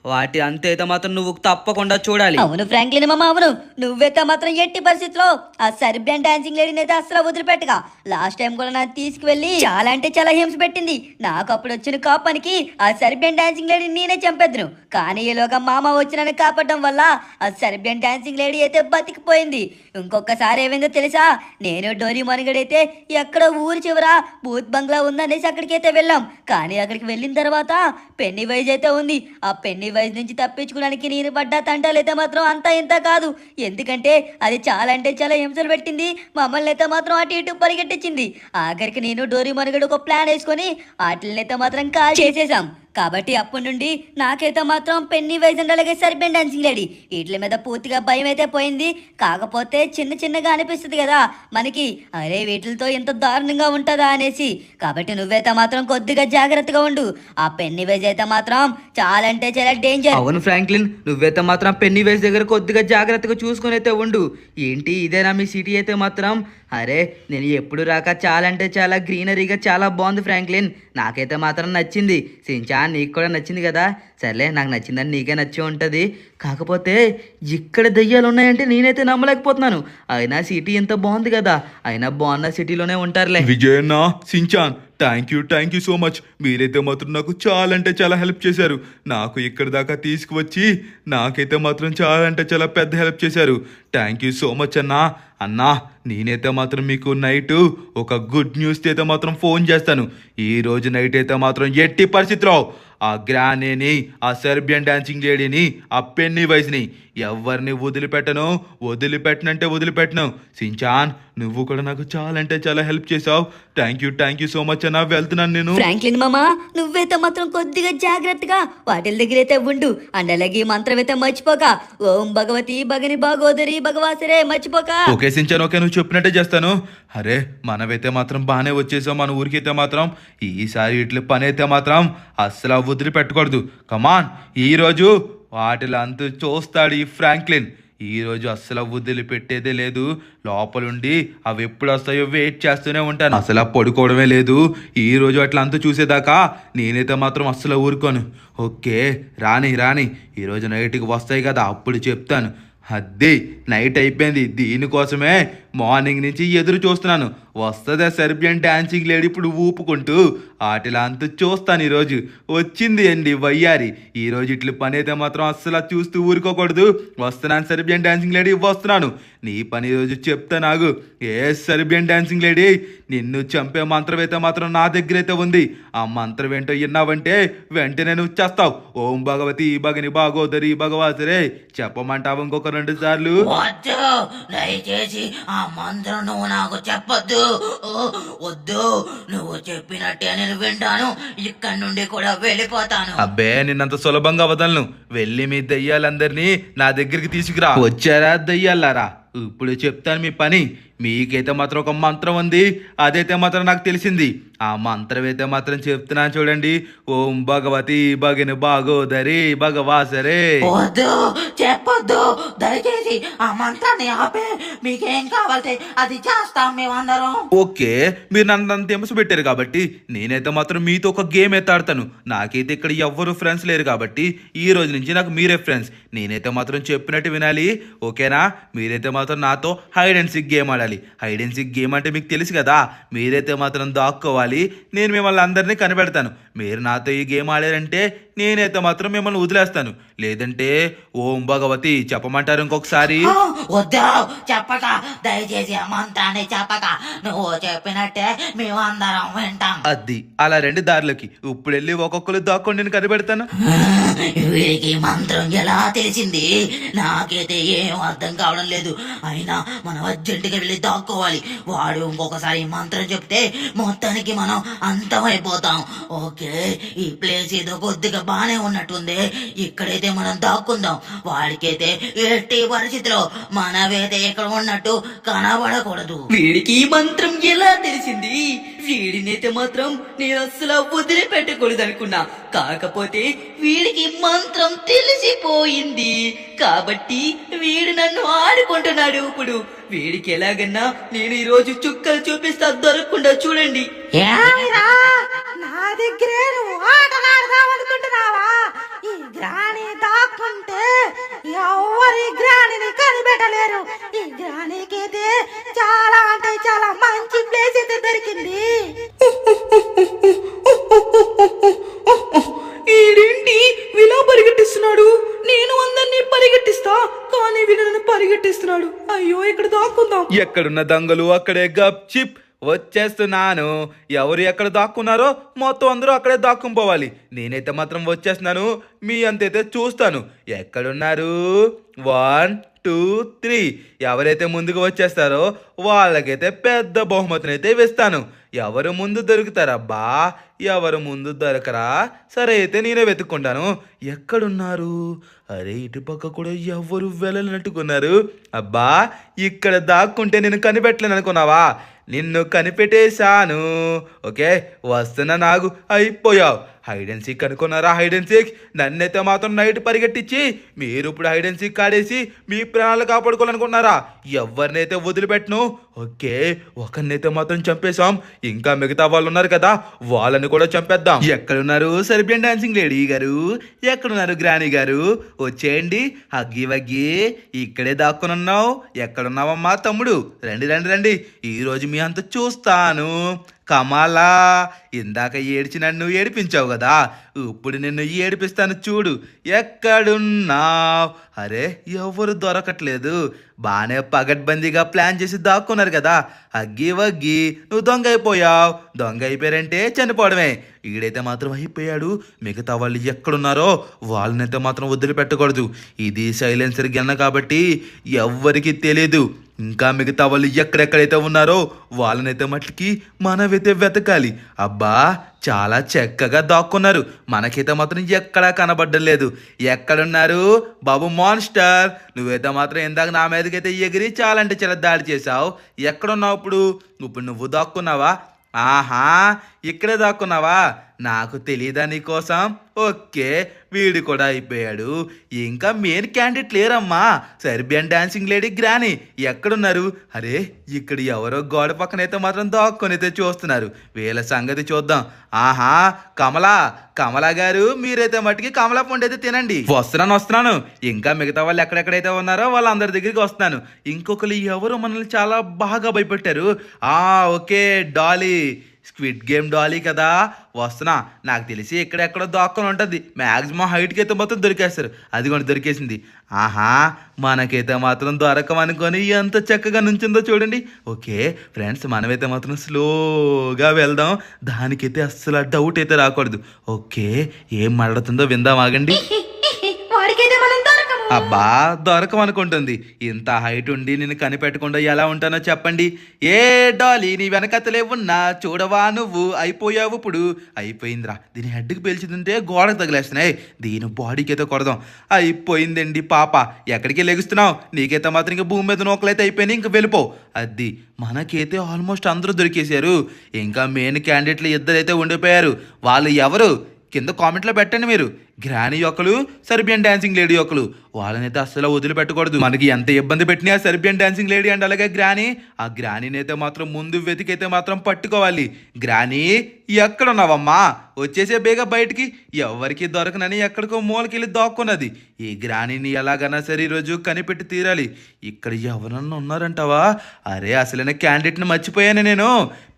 వాటి అంతైతే మాత్రం నువ్వు తప్పకుండా చూడాలి. అవును ఫ్రాంక్లిన్ మామ, అవును. నువ్వైతే మాత్రం ఎట్టి పరిస్థితిలో ఆ సెర్బియన్ డాన్సింగ్ లేడీని అయితే అసలు వదిలిపెట్టగా. లాస్ట్ టైం కూడా నాకు తీసుకువెళ్ళి చాలా అంటే చాలా హింస పెట్టింది. నాకు అప్పుడు వచ్చిన కాపానికి ఆ సెర్బియన్ డాన్సింగ్ లేడీ నేనే చంపేద్దును. కానీ ఈలోగా మామ వచ్చి నన్ను కాపాడడం వల్ల ఆ సెర్బియన్ డాన్సింగ్ లేడీ అయితే బతికిపోయింది. ఇంకొకసారి ఏమైందో తెలుసా, నేను డోరీమోన్ గడైతే ఎక్కడో ఊరు చివర బూత్ బంగ్లా ఉందనేసి అక్కడికైతే వెళ్ళాం. కానీ అక్కడికి వెళ్ళిన తర్వాత పెన్నీ వైజ్ అయితే ఉంది. ఆ పెన్నీ వైజ్ నుంచి తప్పించుకోవడానికి నేను పడ్డ తంటాలైతే మాత్రం అంతా ఇంత కాదు. ఎందుకంటే అది చాలా అంటే చాలా హింసలు పెట్టింది. మమ్మల్ని అయితే మాత్రం అటు ఇటు పరిగెట్టించింది. ఆఖరికి నేను డోరీమోన్ గడు ఒక ప్లాన్ వేసుకొని వాటిని అయితే మాత్రం కాల్ చేసేసాం. కాబట్టి అప్పటి నుండి నాకైతే మాత్రం పెన్నీ వైజ్ అండ్ అలాగే సెర్బియన్ డాన్సింగ్ లేడీ వీటి మీద పూర్తిగా భయం అయితే పోయింది. కాకపోతే చిన్న చిన్నగా అనిపిస్తుంది కదా మనకి, అరే వీటితో ఎంత దారుణంగా ఉంటుందా అనేసి. కాబట్టి నువ్వైతే మాత్రం కొద్దిగా జాగ్రత్తగా ఉండు. ఆ పెన్నీ వైజ్ అయితే మాత్రం చాలా అంటే చాలా డేంజర్. అవును ఫ్రాంక్లిన్, నువ్వైతే మాత్రం పెన్నీ వైజ్ దగ్గర కొద్దిగా జాగ్రత్తగా చూసుకుని అయితే ఉండు. ఏంటి ఇదేనా మీ సిటీ అయితే మాత్రం? అరే నేను ఎప్పుడు రాక చాలా అంటే చాలా గ్రీనరీగా చాలా బాగుంది ఫ్రాంక్లిన్. నాకైతే మాత్రం నచ్చింది. సించా నీకు కూడా నచ్చింది కదా? సర్లే, నాకు నచ్చిందని నీకే నచ్చి ఉంటుంది. కాకపోతే ఇక్కడ దెయ్యాలు ఉన్నాయంటే నేనైతే నమ్మలేకపోతున్నాను. అయినా సిటీ ఎంత బాగుంది కదా, అయినా బాగున్న సిటీలోనే ఉంటారులే. Vijayanna, Shinchan, thank you so much. మీరైతే మాత్రం నాకు చాలా అంటే చాలా హెల్ప్ చేశారు. నాకు ఇక్కడ దాకా తీసుకువచ్చి నాకైతే మాత్రం చాలా అంటే చాలా పెద్ద హెల్ప్ చేశారు. థ్యాంక్ యూ సో మచ్ అన్నా. అన్నా, నేనైతే మాత్రం మీకు నైట్ ఒక గుడ్ న్యూస్ అయితే మాత్రం ఫోన్ చేస్తాను. ఈ రోజు నైట్ అయితే మాత్రం ఎట్టి పరిస్థితిలో ఆ గ్రానీని, ఆ సెర్బియన్ డాన్సింగ్ లేడీని, ఆ పెన్నీ వైజ్ని ఎవరిని వదిలిపెట్టనంటే వదిలిపెట్టను. సించాన్, నువ్వు కూడా నాకు చాలా అంటే చాలా హెల్ప్ చేసావు. థ్యాంక్ యూ సో మచ్ అన్న. వెళ్తున్నాను నేను. ఫ్రాంక్లిన్ మామ, నువ్వైతే మాత్రం కొద్దిగా జాగ్రత్తగా వాటి దగ్గర అయితే ఉండు. అండ్ అలాగే ఈ మంత్రం అయితే మర్చిపోక, ఓం భగవతి భగని భాగోదరి భగవాసరే మర్చిపోక. ఓకే సించాన్, ఓకే, నువ్వు చెప్పినట్టే చేస్తాను. అరే మనమైతే మాత్రం బాగానే వచ్చేసాం మన ఊరికైతే మాత్రం. ఈసారి ఇట్ల పని అయితే మాత్రం అస్సలు వదిలిపెట్టకూడదు. కమాన్, ఈరోజు వాటిలో అంత చూస్తాడు ఈ ఫ్రాంక్లిన్. ఈరోజు అస్సలు వదిలిపెట్టేదే లేదు. లోపలుండి అవి ఎప్పుడు వస్తాయో వెయిట్ చేస్తూనే ఉంటాను. అసలు పడుకోవడమే లేదు. ఈరోజు అట్లా అంతా చూసేదాకా నేనైతే మాత్రం అస్సలు ఊరుకోను. ఓకే, రాని ఈరోజు నైట్కి వస్తాయి కదా, అప్పుడు చెప్తాను. అద్దీ నైట్ అయిపోయింది. దీనికోసమే మార్నింగ్ నుంచి ఎదురు చూస్తున్నాను. వస్తుందా సెర్బియన్ డాన్సింగ్ లేడీ ఇప్పుడు ఊపుకుంటూ? వాటిలా అంత చూస్తాను. ఈరోజు వచ్చింది అండి వయ్యారి. ఈరోజు ఇట్ల పని అయితే మాత్రం అస్సలు చూస్తూ ఊరుకోకూడదు. వస్తున్నాను సెర్బియన్ డాన్సింగ్ లేడీ, వస్తున్నాను. నీ పని ఈరోజు చెప్తా నాకు. ఏ సెర్బియన్ డాన్సింగ్ లేడీ, నిన్ను చంపే మంత్రం అయితే మాత్రం నా దగ్గర అయితే ఉంది. ఆ మంత్రం ఏంటో విన్నావంటే వెంటనే నువ్వు చేస్తావు. ఓం భగవతి భగని భాగోదరి భగవాసరే చెప్పమంటావు ఇంకొక 2 సార్లు? దయచేసి ఆ మంత్రం నువ్వు నాకు చెప్పొద్దు. వద్దు, నువ్వు చెప్పినట్టే నేను వింటాను. ఇక్కడి నుండి కూడా వెళ్ళిపోతాను. అబ్బే, నిన్నంత సులభంగా వదలను. వెళ్ళి మీ దయ్యాలందరినీ నా దగ్గరికి తీసుకురా. వచ్చారా దయ్యాలారా? ఇప్పుడు చెప్తాను మీ పని. మీకైతే మాత్రం ఒక మంత్రం ఉంది, అదైతే మాత్రం నాకు తెలిసింది. ఆ మంత్రం అయితే మాత్రం చెప్తున్నాను చూడండి. ఓం భగవతి భగిని భాగోదరి భగవాసరే. వద్దు, చెప్పొద్దు. దయచేసి ఆ మంత్రాన్ని ఆపే. మీకేం కావాలంటే అది చేస్తాం మేమందరం. ఓకే, మీరు నన్ను అంత హింస పెట్టారు కాబట్టి నేనైతే మాత్రం మీతో ఒక గేమ్ అయితే ఆడతాను. నాకైతే ఇక్కడ ఎవ్వరు ఫ్రెండ్స్ లేరు కాబట్టి ఈ రోజు నుంచి నాకు మీరే ఫ్రెండ్స్. నేనైతే మాత్రం చెప్పినట్టు వినాలి, ఓకేనా? మీరైతే మాత్రం నాతో హైడ్ అండ్ సిక్ గేమ్ ఆడాలి. హైడ్ అండ్ సిక్ గేమ్ అంటే మీకు తెలుసు కదా. మీరైతే మాత్రం దాక్కోవాలి, నేను మిమ్మల్ని అందరినీ కనిపెడతాను. మీరు నాతో ఈ గేమ్ ఆడారంటే నేనైతే మాత్రం మిమ్మల్ని వదిలేస్తాను. లేదంటే ఓం భగవతి చెప్పమంటారు ఇంకొకసారి? వద్దు, చెప్పక. దయచేసి ఆ మంత్రాన్ని చెప్పక. నువ్వు చెప్పినట్టే మేమందరం వింటాం. అది అలా 2 దారులకి. ఇప్పుడు వెళ్ళి ఒక్కొక్కరు దాక్కొని నేను కనిపెడతాను. వీడికి మంత్రం ఎలా తెలిసింది? నాకైతే ఏం అర్థం కావడం లేదు. అయినా మనం అర్జెంటుగా వెళ్ళి దాక్కోవాలి. వాడు ఇంకొకసారి మంత్రం చెప్తే మొత్తానికి మనం అంతమైపోతాం. ఓకే, ఈ ప్లేస్ ఏదో కొద్దిగా బానే ఉన్నట్టుంది. ఇక్కడైతే మనం దాక్కుందాం. వాడికైతే ఎట్టి పరిస్థితిలో మనమైతే ఇక్కడ ఉన్నట్టు కనబడకూడదు. వీడికి ఈ మంత్రం ఎలా తెలిసింది? వీడినైతే మాత్రం నేను అస్సలు వదిలిపెట్టకూడదు అనుకున్నా. కాకపోతే వీడికి మంత్రం తెలిసిపోయింది కాబట్టి వీడు నన్ను ఆడుకుంటున్నాడు. ఇప్పుడు వీడికి ఎలాగన్నా నేను ఈ రోజు చుక్కలు చూపిస్తా, దొరకకుండా చూడండి. ఏమైనా నా దగ్గరే నువ్వు ఆటలాడదాం అనుకుంటున్నావా? ఈ గ్రాని దాక్కుంటే ఎవరి గ్రానిని కనిపెట్టలేరు. ఈ గ్రానీకైతే చాలా అంటే చాలా మంచి ప్లేస్ అయితే దొరికింది. ఈడేంటి విలా పరిగెట్టిస్తున్నాడు? నేను అందరినీ పరిగెట్టిస్తా, కానీ వీళ్ళని పరిగెట్టిస్తున్నాడు. అయ్యో, ఇక్కడ దాక్కుందాం. ఎక్కడున్న దొంగలు అక్కడే గప్ చిప్ వచ్చేస్తున్నాను. ఎవరు ఎక్కడ దాక్కున్నారో మొత్తం అందరూ అక్కడే దాక్కుపోవాలి. నేనైతే మాత్రం వచ్చేస్తున్నాను. మీ అంతైతే చూస్తాను. ఎక్కడున్నారు? 1 2 3. ఎవరైతే ముందుకు వచ్చేస్తారో వాళ్ళకైతే పెద్ద బహుమతిని అయితే ఇస్తాను. ఎవరు ముందు దొరుకుతారబ్బా? ఎవరు ముందు దొరకరా? సరే అయితే నేనే వెతుక్కుంటాను. ఎక్కడున్నారు? అరే, ఇటుపక్క కూడా ఎవరు వెళ్ళనట్టుకున్నారు. అబ్బా, ఇక్కడ దాక్కుంటే నేను కనిపెట్టలేను అనుకున్నావా? నిన్ను కనిపెట్టేశాను. ఓకే, వస్తున్నా. నాగు అయిపోయావు. హైడ్ అండ్ సీక్ అనుకున్నారా? హైడ్ అండ్ సీక్ నన్నైతే మాత్రం నైట్ పరిగెట్టించి మీరు ఇప్పుడు హైడ్ అండ్ సీక్ ఆడేసి మీ ప్రాణాలు కాపాడుకోవాలనుకున్నారా? ఎవరినైతే వదిలిపెట్టను. ఓకే, ఒకరినైతే మాత్రం చంపేశాం. ఇంకా మిగతా వాళ్ళు ఉన్నారు కదా, వాళ్ళని కూడా చంపేద్దాం. ఎక్కడున్నారు సెర్బియన్ డాన్సింగ్ లేడీ గారు? ఎక్కడున్నారు గ్రానీ గారు? వచ్చేయండి. హగ్గి వగ్గి ఇక్కడే దాక్కుని ఉన్నావు. ఎక్కడున్నావమ్మా తమ్ముడు? రండి రండి రండి, ఈరోజు మీ అంత చూస్తాను. కమలా, ఇందాక ఏడ్చి నన్ను ఏడిపించావు కదా, ఇప్పుడు నిన్ను ఏడిపిస్తాను చూడు. ఎక్కడున్నావు? అరే, ఎవరు దొరకట్లేదు. బాగానే పగడ్బందీగా ప్లాన్ చేసి దాక్కున్నారు కదా. అగ్గి వగ్గి నువ్వు దొంగ అయిపోయావు. దొంగ అయిపోయారంటే చనిపోవడమే. ఈడైతే మాత్రం అయిపోయాడు. మిగతా వాళ్ళు ఎక్కడున్నారో వాళ్ళనైతే మాత్రం వదిలిపెట్టకూడదు. ఇది సైలెన్సర్ గన్న కాబట్టి ఎవ్వరికి తెలీదు. ఇంకా మిగతా వాళ్ళు ఎక్కడెక్కడైతే ఉన్నారో వాళ్ళనైతే మట్టికి మనమైతే వెతకాలి. అబ్బా, చాలా చక్కగా దాక్కున్నారు. మనకైతే మాత్రం ఎక్కడా కనబడ్డం లేదు. ఎక్కడున్నారు బాబు మాన్స్టర్? నువ్వైతే మాత్రం ఇందాక నా మీదకైతే ఎగిరి చాలా అంటే చాలా దాడి చేసావు. ఎక్కడున్నావు ఇప్పుడు? ఇప్పుడు నువ్వు దాక్కున్నావా? ఆహా, ఇక్కడే దాక్కున్నావా? నాకు తెలీదా నీకోసం? ఓకే, వీడు కూడా అయిపోయాడు. ఇంకా మెయిన్ క్యాండిడేట్ లేరమ్మా. సెర్బియన్ డాన్సింగ్ లేడీ గ్రానీ ఎక్కడున్నారు? అరే, ఇక్కడ ఎవరో గోడ పక్కనైతే మాత్రం దాక్కొనైతే చూస్తున్నారు. వీళ్ళ సంగతి చూద్దాం. ఆహా, కమలా గారు, మీరైతే మట్టికి కమలా పండు అయితే తినండి. వస్తున్నాను. ఇంకా మిగతా వాళ్ళు ఎక్కడెక్కడైతే ఉన్నారో వాళ్ళందరి దగ్గరికి వస్తున్నాను. ఇంకొకరు ఎవరు మనల్ని చాలా బాగా భయపెట్టారు. Okay, Dolly, squid game Dolly కదా. వస్తున్నా. నాకు తెలిసి ఎక్కడెక్కడో దాక్కొని ఉంటుంది. మ్యాక్సిమం హైట్కి అయితే మొత్తం దొరికేస్తారు. అది కూడా దొరికేసింది. ఆహా, మనకైతే మాత్రం దొరకమనుకొని ఎంత చక్కగా నుంచిందో చూడండి. ఓకే ఫ్రెండ్స్, మనమైతే మాత్రం స్లోగా వెళ్దాం. దానికైతే అస్సలు డౌట్ అయితే రాకూడదు. ఓకే, ఏం మాట్లాడుతుందో విందాం, ఆగండి. వాడికైతే మనం దొరకము. అబ్బా, దొరకమనుకుంటుంది. ఇంత హైట్ ఉండి నేను కనిపెట్టకుండా ఎలా ఉంటానో చెప్పండి. ఏ డాలీ, నీ వెనకతలే ఉన్నా చూడవా నువ్వు? అయిపోయావు ఇప్పుడు. అయిపోయిందిరా. దీని హెడ్కి పేల్చిందంటే గోడకు తగిలేస్తున్నాయి. దీని బాడీకి అయితే కొడదాం. అయిపోయిందండి పాప. ఎక్కడికి లెగుస్తున్నావు? నీకైతే మాత్రం ఇంకా భూమి మీద నోకలైతే అయిపోయినాయి. ఇంక వెళ్ళిపో. అది మనకైతే ఆల్మోస్ట్ అందరూ దొరికేశారు. ఇంకా మెయిన్ క్యాండిడేట్లు ఇద్దరైతే ఉండిపోయారు. వాళ్ళు ఎవరు? కింద కామెంట్లో పెట్టండి మీరు. గ్రానీ ఒకరు, సెర్బియన్ డాన్సింగ్ లేడీ ఒకరు. వాళ్ళనైతే అస్సలు వదిలిపెట్టకూడదు. మనకి ఎంత ఇబ్బంది పెట్టినా సెర్బియన్ డాన్సింగ్ లేడీ అండ్ అలాగే గ్రానీ, ఆ గ్రానీని అయితే మాత్రం ముందు వెతికైతే మాత్రం పట్టుకోవాలి. గ్రానీ, ఎక్కడున్నావమ్మా? వచ్చేసే బేగా బయటికి. ఎవరికి దొరకనని ఎక్కడికో మూలకెళ్ళి దాక్కున్నది. ఈ గ్రానీని ఎలాగైనా సరే ఈరోజు కనిపెట్టి తీరాలి. ఇక్కడ ఎవరన్నా ఉన్నారంటావా? అరే, అసలైన క్యాండిడేట్ని మర్చిపోయాను నేను.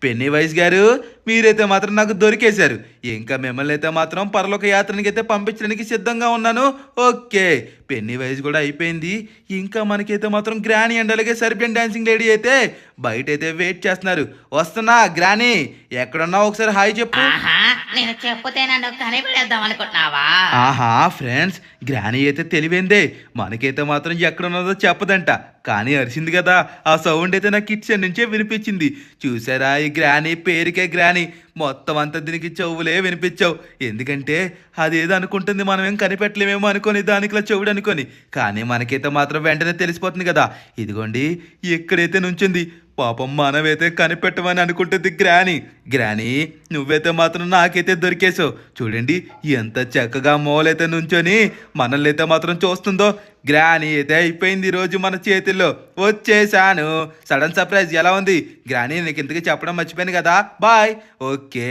పెన్నీ వైస్ గారు, మీరైతే మాత్రం నాకు దొరికేశారు. ఇంకా మిమ్మల్ని అయితే మాత్రం పరలోక యాత్రనికి అయితే పంపించడానికి సిద్ధంగా ఉన్నాను. ఓకే, పెన్నీ వైస్ కూడా అయిపోయింది. ఇంకా మనకైతే మాత్రం గ్రానీ అండ్ అలాగే సెర్బియన్ డాన్సింగ్ లేడీ అయితే బయట అయితే వెయిట్ చేస్తున్నారు. వస్తున్నా. గ్రానీ, ఎక్కడున్నావు? ఒకసారి హాయ్ చెప్పు. ఆహా, నేను చెప్పుతే నన్ను కనిపెడేద్దాం అనుకుంటున్నావా? ఆహా ఫ్రెండ్స్, గ్రానీ అయితే తెలివైందే. మనకైతే మాత్రం ఎక్కడున్నదో చెప్పదంట, కానీ అరిచింది కదా. ఆ సౌండ్ అయితే నా కిచెన్ నుంచే వినిపించింది. చూసారా, ఈ గ్రానీ పేరుకే గ్రానీ. మొత్తం అంతా దీనికి చెవులే వినిపించావు. ఎందుకంటే అదేదో అనుకుంటుంది మనం ఏం కనిపెట్టలేమేమో అనుకొని, దానికిలా చెవుడు అనుకొని. కానీ మనకైతే మాత్రం వెంటనే తెలిసిపోతుంది కదా. ఇదిగోండి, ఎక్కడైతే నుంచింది. పాపం మనమైతే కనిపెట్టమని అనుకుంటుంది గ్రానీ. నువ్వైతే మాత్రం నాకైతే దొరికేసావు. చూడండి ఎంత చక్కగా మోలైతే నుంచొని మనల్ని అయితే మాత్రం చూస్తుందో. గ్రానీ అయితే అయిపోయింది ఈరోజు మన చేతుల్లో. వచ్చేసాను. సడన్ సర్ప్రైజ్ ఎలా ఉంది గ్రానీ? నీకు ఇంతకీ చెప్పడం మర్చిపోయాను కదా. బాయ్. ఓకే,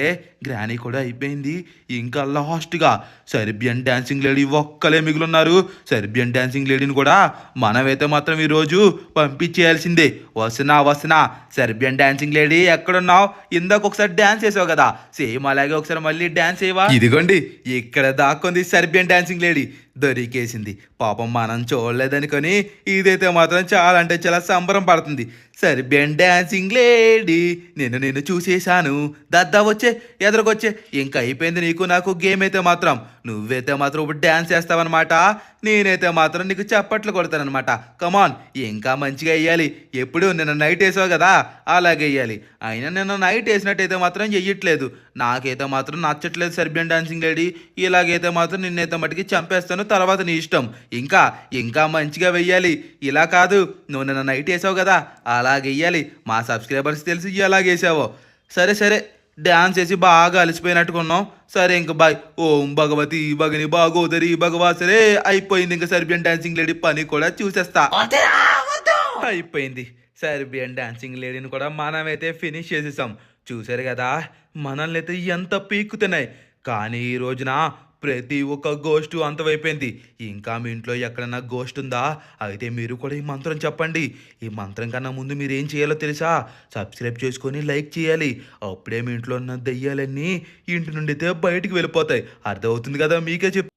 గ్రానీ కూడా అయిపోయింది. ఇంకా లాస్ట్గా సెర్బియన్ డాన్సింగ్ లేడీ ఒక్కలే మిగులున్నారు. సెర్బియన్ డాన్సింగ్ లేడీని కూడా మనమైతే మాత్రం ఈరోజు పంపించేయాల్సిందే. వస్తున్నా సెర్బియన్ డాన్సింగ్ లేడీ ఎక్కడున్నావు? ఇందాక ఒకసారి డాన్స్ చేసావు కదా, సేమ్ అలాగే ఒకసారి మళ్ళీ డాన్స్ చేయవా? ఇదిగోండి ఇక్కడ దాక్కుంది సెర్బియన్ డాన్సింగ్ లేడీ. దొరికేసింది. పాపం మనం చూడలేదనుకొని ఇదైతే మాత్రం చాలా అంటే చాలా సంబరం పడుతుంది. సెర్బియన్ డాన్సింగ్ లేడీ నేను చూసేశాను. దద్దా వచ్చే ఎదురుకొచ్చే. ఇంకా అయిపోయింది నీకు నాకు గేమ్ అయితే మాత్రం. నువ్వైతే మాత్రం ఇప్పుడు డ్యాన్స్ చేస్తావన్నమాట. నేనైతే మాత్రం నీకు చప్పట్లు కొడతానమాట. కమాన్, ఇంకా మంచిగా వేయాలి. ఎప్పుడు నిన్న నైట్ వేసావు కదా అలాగే వేయాలి. అయినా నిన్న నైట్ వేసినట్టయితే మాత్రం చెయ్యట్లేదు. నాకైతే మాత్రం నచ్చట్లేదు సెర్బియన్ డాన్సింగ్ లేడీ. ఇలాగైతే మాత్రం నిన్నైతే మటుకి చంపేస్తాను, తర్వాత నీ ఇష్టం. ఇంకా మంచిగా వెయ్యాలి. ఇలా కాదు, నువ్వు నిన్న నైట్ వేసావు కదా అలాగే వేయాలి. మా సబ్స్క్రైబర్స్ తెలిసి ఎలాగేసావో. సరే డ్యాన్స్ చేసి బాగా అలసిపోయినట్టుకున్నాం. సరే ఇంక బాయ్. ఓం భగవతి భగని భాగోదరి భగవాసరే. అయిపోయింది ఇంకా సెర్బియన్ డాన్సింగ్ లేడీ పని కూడా చూసేస్తా. అయిపోయింది. సెర్బియన్ డాన్సింగ్ లేడీని కూడా మనమైతే ఫినిష్ చేసేసాం. చూసారు కదా మనల్ని అయితే ఎంత పీక్కుతున్నాయి. కానీ ఈ రోజున ప్రతి ఒక్క గోస్ట్ అంతమైపోయింది. ఇంకా మీ ఇంట్లో ఎక్కడన్నా గోస్ట్ ఉందా? అయితే మీరు కూడా ఈ మంత్రం చెప్పండి. ఈ మంత్రం కన్నా ముందు మీరు ఏం చేయాలో తెలుసా? సబ్స్క్రైబ్ చేసుకొని లైక్ చేయాలి. అప్పుడే మీ ఇంట్లో ఉన్న దెయ్యాలన్నీ ఇంటి నుండి అయితే బయటికి వెళ్ళిపోతాయి. అర్థమవుతుంది కదా? మీకే చెప్తున్నా.